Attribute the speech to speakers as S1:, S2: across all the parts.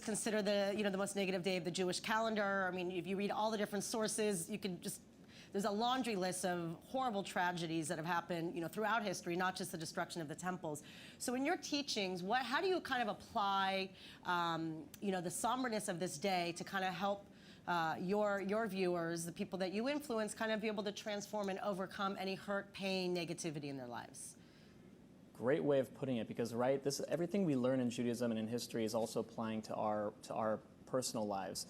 S1: considered the most negative day of the Jewish calendar. I mean, if you read all the different sources, you can just, there's a laundry list of horrible tragedies that have happened, throughout history, not just the destruction of the temples. So in your teachings, how do you kind of apply, the somberness of this day to kind of help your viewers, the people that you influence, kind of be able to transform and overcome any hurt, pain, negativity in their lives?
S2: Great way of putting it, because everything we learn in Judaism and in history is also applying to our personal lives.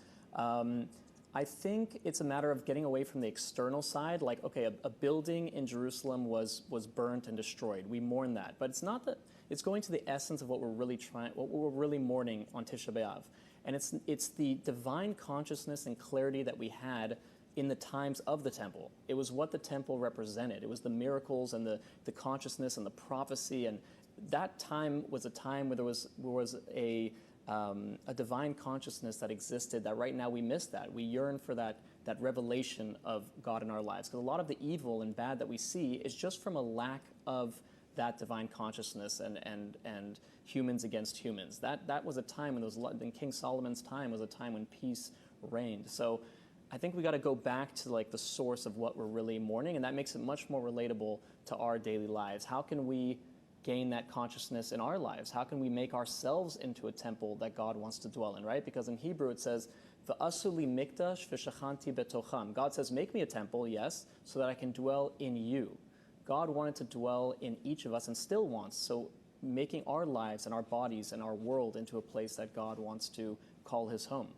S2: I think it's a matter of getting away from the external side. Like, okay, a building in Jerusalem was burnt and destroyed. We mourn that, but it's not that. It's going to the essence of what we're really mourning on Tisha B'Av, and it's the divine consciousness and clarity that we had in the times of the temple. It was what the temple represented. It was the miracles and the consciousness and the prophecy, and that time was a time where there was a divine consciousness that existed that right now we miss that. We yearn for that revelation of God in our lives, because a lot of the evil and bad that we see is just from a lack of that divine consciousness and humans against humans. That was a time in King Solomon's time was a time when peace reigned. So I think we got to go back to like the source of what we're really mourning, and that makes it much more relatable to our daily lives. How can we gain that consciousness in our lives? How can we make ourselves into a temple that God wants to dwell in, right? Because in Hebrew it says, "V'asu li mikdash v'shachanti betocham." God says, make me a temple, yes, so that I can dwell in you. God wanted to dwell in each of us and still wants, so making our lives and our bodies and our world into a place that God wants to call his home.